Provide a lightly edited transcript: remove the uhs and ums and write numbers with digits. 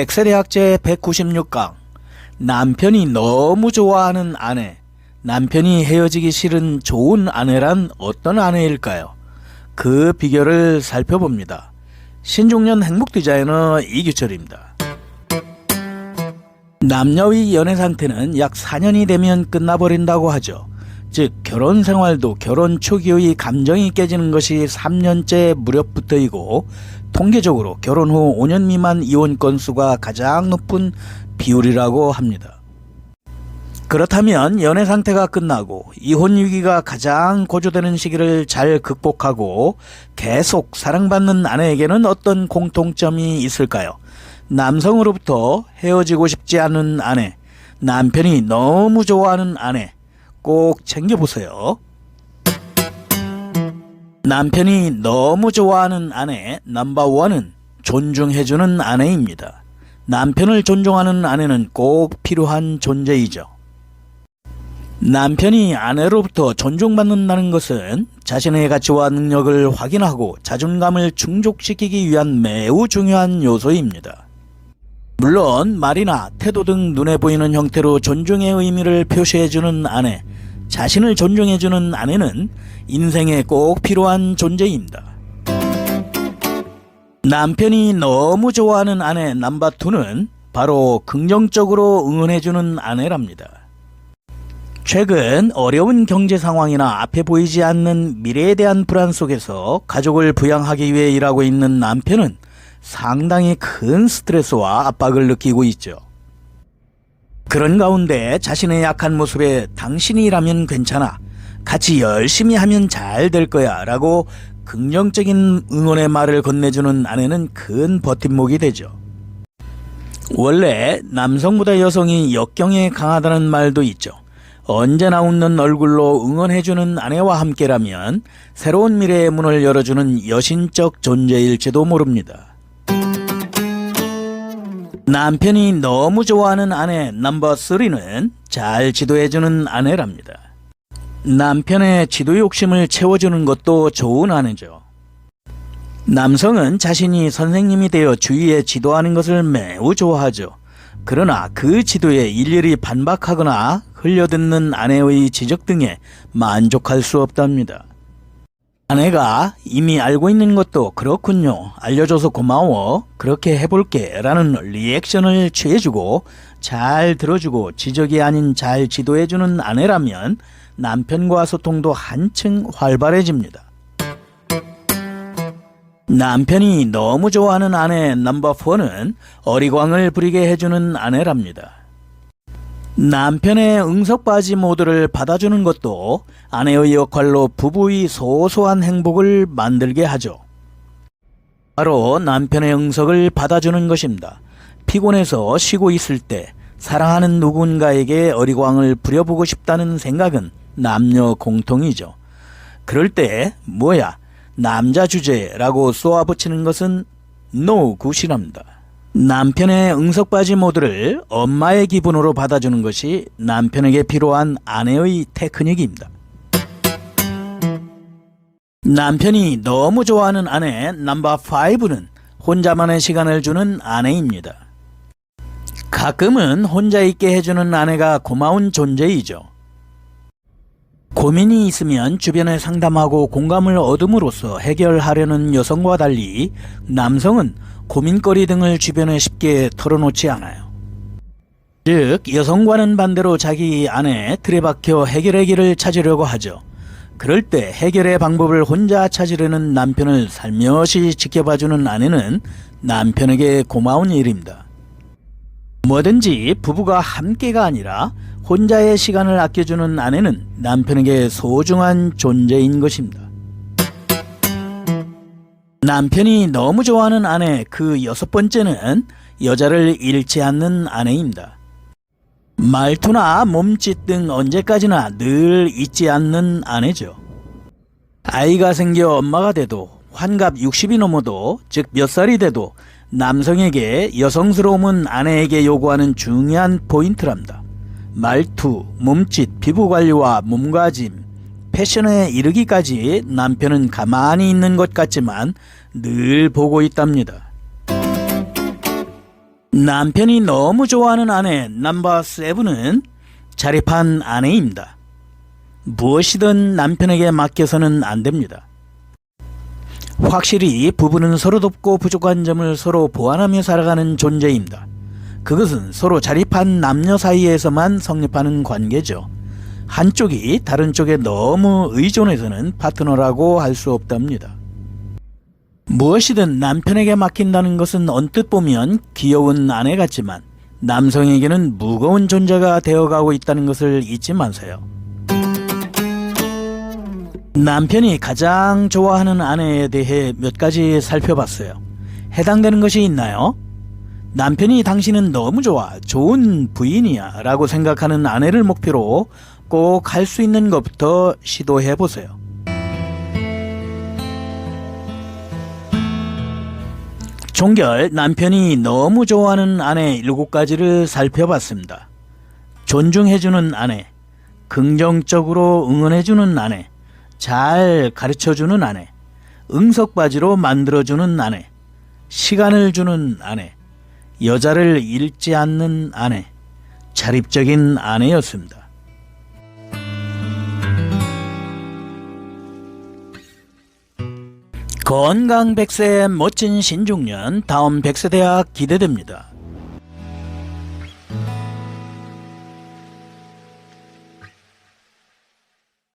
백세대학 제196강 남편이 너무 좋아하는 아내, 남편이 헤어지기 싫은 좋은 아내란 어떤 아내일까요? 그 비결을 살펴봅니다. 신중년 행복디자이너 이규철입니다. 남녀의 연애 상태는 약 4년이 되면 끝나버린다고 하죠. 즉 결혼 생활도 결혼 초기의 감정이 깨지는 것이 3년째 무렵부터이고, 통계적으로 결혼 후 5년 미만 이혼 건수가 가장 높은 비율이라고 합니다. 그렇다면 연애 상태가 끝나고 이혼 위기가 가장 고조되는 시기를 잘 극복하고 계속 사랑받는 아내에게는 어떤 공통점이 있을까요? 남성으로부터 헤어지고 싶지 않은 아내, 남편이 너무 좋아하는 아내, 꼭 챙겨보세요. 남편이 너무 좋아하는 아내 넘버1은 존중해주는 아내입니다. 남편을 존중하는 아내는 꼭 필요한 존재이죠. 남편이 아내로부터 존중받는다는 것은 자신의 가치와 능력을 확인하고 자존감을 충족시키기 위한 매우 중요한 요소입니다. 물론 말이나 태도 등 눈에 보이는 형태로 존중의 의미를 표시해주는 아내, 자신을 존중해주는 아내는 인생에 꼭 필요한 존재입니다. 남편이 너무 좋아하는 아내 넘버2는 바로 긍정적으로 응원해주는 아내랍니다. 최근 어려운 경제 상황이나 앞에 보이지 않는 미래에 대한 불안 속에서 가족을 부양하기 위해 일하고 있는 남편은 상당히 큰 스트레스와 압박을 느끼고 있죠. 그런 가운데 자신의 약한 모습에 당신이 일하면 괜찮아, 같이 열심히 하면 잘 될 거야 라고 긍정적인 응원의 말을 건네주는 아내는 큰 버팀목이 되죠. 원래 남성보다 여성이 역경에 강하다는 말도 있죠. 언제나 웃는 얼굴로 응원해주는 아내와 함께라면 새로운 미래의 문을 열어주는 여신적 존재일지도 모릅니다. 남편이 너무 좋아하는 아내 넘버3는 잘 지도해주는 아내랍니다. 남편의 지도 욕심을 채워주는 것도 좋은 아내죠. 남성은 자신이 선생님이 되어 주위에 지도하는 것을 매우 좋아하죠. 그러나 그 지도에 일일이 반박하거나 흘려듣는 아내의 지적 등에 만족할 수 없답니다. 아내가 이미 알고 있는 것도 그렇군요, 알려줘서 고마워, 그렇게 해볼게 라는 리액션을 취해주고 잘 들어주고 지적이 아닌 잘 지도해주는 아내라면 남편과 소통도 한층 활발해집니다. 남편이 너무 좋아하는 아내 넘버4는 어리광을 부리게 해주는 아내랍니다. 남편의 응석바지 모드를 받아주는 것도 아내의 역할로 부부의 소소한 행복을 만들게 하죠. 바로 남편의 응석을 받아주는 것입니다. 피곤해서 쉬고 있을 때 사랑하는 누군가에게 어리광을 부려보고 싶다는 생각은 남녀 공통이죠. 그럴 때 뭐야, 남자 주제라고 쏘아붙이는 것은 노 굿이랍니다. 남편의 응석바지 모드를 엄마의 기분으로 받아주는 것이 남편에게 필요한 아내의 테크닉입니다. 남편이 너무 좋아하는 아내 넘버5는 혼자만의 시간을 주는 아내입니다. 가끔은 혼자 있게 해주는 아내가 고마운 존재이죠. 고민이 있으면 주변에 상담하고 공감을 얻음으로써 해결하려는 여성과 달리 남성은 고민거리 등을 주변에 쉽게 털어놓지 않아요. 즉 여성과는 반대로 자기 안에 틀에 박혀 해결의 길을 찾으려고 하죠. 그럴 때 해결의 방법을 혼자 찾으려는 남편을 살며시 지켜봐주는 아내는 남편에게 고마운 일입니다. 뭐든지 부부가 함께가 아니라 혼자의 시간을 아껴주는 아내는 남편에게 소중한 존재인 것입니다. 남편이 너무 좋아하는 아내 그 6번째는 여자를 잃지 않는 아내입니다. 말투나 몸짓 등 언제까지나 늘 잊지 않는 아내죠. 아이가 생겨 엄마가 돼도 환갑 60이 넘어도, 즉 몇 살이 돼도 남성에게 여성스러움은 아내에게 요구하는 중요한 포인트랍니다. 말투, 몸짓, 피부관리와 몸가짐, 패션에 이르기까지 남편은 가만히 있는 것 같지만 늘 보고 있답니다. 남편이 너무 좋아하는 아내 넘버 7은 자립한 아내입니다. 무엇이든 남편에게 맡겨서는 안 됩니다. 확실히 부부는 서로 돕고 부족한 점을 서로 보완하며 살아가는 존재입니다. 그것은 서로 자립한 남녀 사이에서만 성립하는 관계죠. 한쪽이 다른 쪽에 너무 의존해서는 파트너라고 할 수 없답니다. 무엇이든 남편에게 맡긴다는 것은 언뜻 보면 귀여운 아내 같지만 남성에게는 무거운 존재가 되어가고 있다는 것을 잊지 마세요. 남편이 가장 좋아하는 아내에 대해 몇 가지 살펴봤어요. 해당되는 것이 있나요? 남편이 당신은 너무 좋아, 좋은 부인이야 라고 생각하는 아내를 목표로 꼭 할 수 있는 것부터 시도해 보세요. 종결, 남편이 너무 좋아하는 아내 7가지를 살펴봤습니다. 존중해주는 아내, 긍정적으로 응원해주는 아내, 잘 가르쳐주는 아내, 응석바지로 만들어주는 아내, 시간을 주는 아내, 여자를 잃지 않는 아내, 자립적인 아내였습니다. 건강 100세 멋진 신중년, 다음 100세 대학 기대됩니다.